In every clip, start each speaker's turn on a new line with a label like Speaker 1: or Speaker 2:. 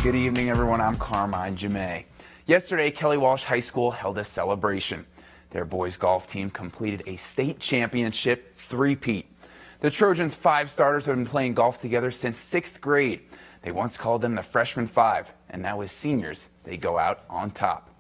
Speaker 1: Good evening, everyone. I'm Carmine Gemei. Yesterday, Kelly Walsh High School held a celebration. Their boys golf team completed a state championship three-peat. The Trojans' 5 starters have been playing golf together since 6th grade. They once called them the Freshman 5, and now as seniors, they go out on top.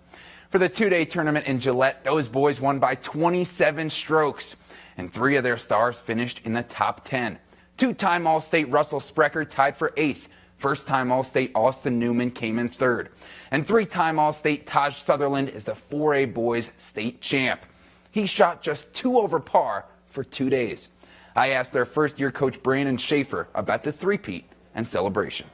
Speaker 1: For the 2-day tournament in Gillette, those boys won by 27 strokes, and 3 of their stars finished in the top 10. 2-time All-State Russell Sprecher tied for 8th. First-time All-State Austin Newman came in 3rd. And 3-time All-State Taj Sutherland is the 4A boys state champ. He shot just 2 over par for 2 days. I asked their first-year coach Brandon Schaefer about the three-peat and celebration.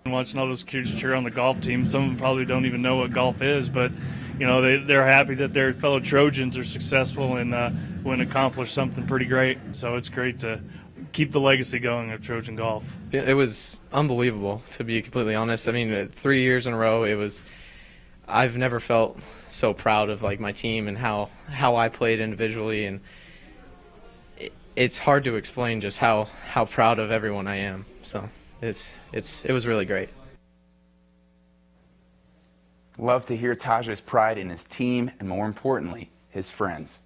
Speaker 2: Watching all those kids cheer on the golf team, some of them probably don't even know what golf is, but you know they're happy that their fellow Trojans are successful and went accomplish something pretty great. So it's great to keep the legacy going of Trojan golf.
Speaker 3: It was unbelievable, to be completely honest. I mean, 3 years in a row, I've never felt so proud of my team and how I played individually, and it's hard to explain just how proud of everyone I am. So it was really great.
Speaker 1: Love to hear Taj's pride in his team and, more importantly, his friends.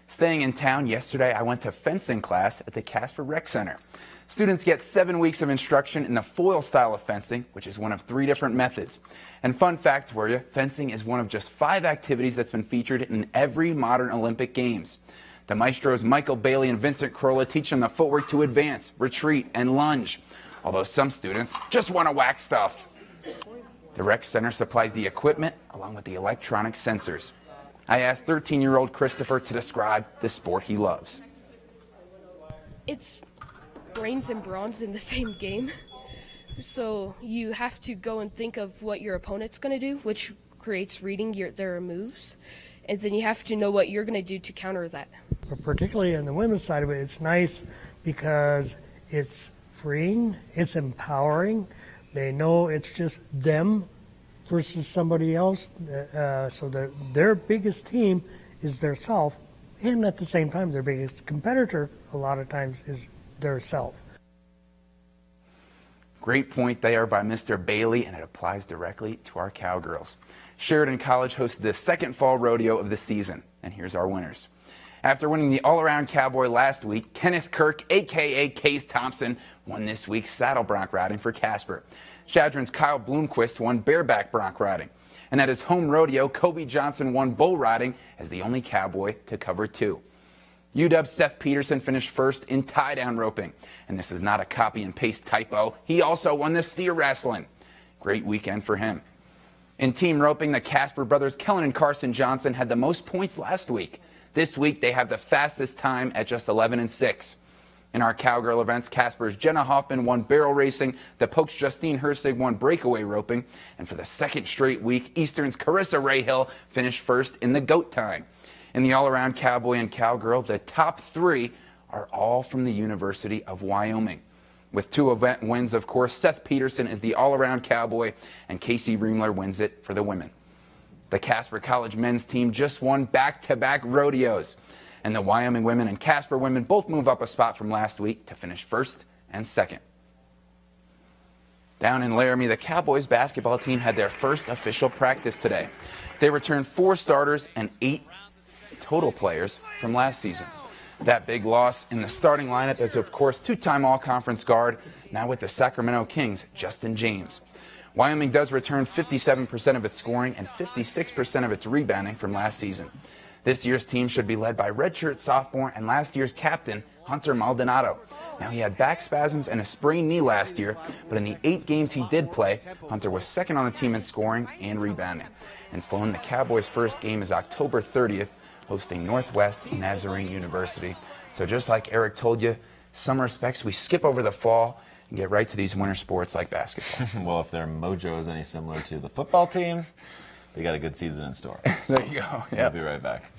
Speaker 1: Staying in town, yesterday I went to fencing class at the Casper Rec Center. Students get 7 weeks of instruction in the foil style of fencing, which is one of 3 different methods. And fun fact for you, fencing is one of just 5 activities that's been featured in every modern Olympic Games. The maestros Michael Bailey and Vincent Crolla teach them the footwork to advance, retreat, and lunge, although some students just want to whack stuff. The Rec Center supplies the equipment along with the electronic sensors. I asked 13-year-old Christopher to describe the sport he loves.
Speaker 4: It's brains and brawns in the same game. So you have to go and think of what your opponent's going to do, which creates reading their moves. And then you have to know what you're going to do to counter that.
Speaker 5: But particularly on the women's side of it, it's nice because it's freeing, it's empowering. They know it's just them versus somebody else, so that their biggest team is their self, and at the same time their biggest competitor a lot of times is their self.
Speaker 1: Great point there by Mr. Bailey, and it applies directly to our Cowgirls. Sheridan College hosted the 2nd fall rodeo of the season, and here's our winners. After winning the all-around Cowboy last week, Kenneth Kirk, a.k.a. Case Thompson, won this week's saddle bronc riding for Casper. Chadron's Kyle Bloomquist won bareback bronc riding. And at his home rodeo, Kobe Johnson won bull riding as the only Cowboy to cover 2. UW's Seth Peterson finished first in tie-down roping. And this is not a copy and paste typo. He also won the steer wrestling. Great weekend for him. In team roping, the Casper brothers Kellen and Carson Johnson had the most points last week. This week, they have the fastest time at just 11-6. In our Cowgirl events, Casper's Jenna Hoffman won barrel racing, the Poke's Justine Hersig won breakaway roping, and for the 2nd straight week, Eastern's Carissa Rayhill finished first in the goat time. In the all-around Cowboy and Cowgirl, the top 3 are all from the University of Wyoming. With 2 event wins, of course, Seth Peterson is the all-around Cowboy, and Casey Reimler wins it for the women. The Casper College men's team just won back-to-back rodeos. And the Wyoming women and Casper women both move up a spot from last week to finish 1st and 2nd. Down in Laramie, the Cowboys basketball team had their first official practice today. They returned 4 starters and 8 total players from last season. That big loss in the starting lineup is, of course, 2-time all-conference guard, now with the Sacramento Kings, Justin James. Wyoming does return 57% of its scoring and 56% of its rebounding from last season. This year's team should be led by redshirt sophomore and last year's captain, Hunter Maldonado. Now, he had back spasms and a sprained knee last year, but in the 8 games he did play, Hunter was 2nd on the team in scoring and rebounding. And Sloan, the Cowboys' first game is October 30th, hosting Northwest Nazarene University. So just like Eric told you, some respects we skip over the fall and get right to these winter sports like basketball.
Speaker 6: Well, if their mojo is any similar to the football team, they got a good season in store.
Speaker 1: There you go.
Speaker 6: We'll be right back.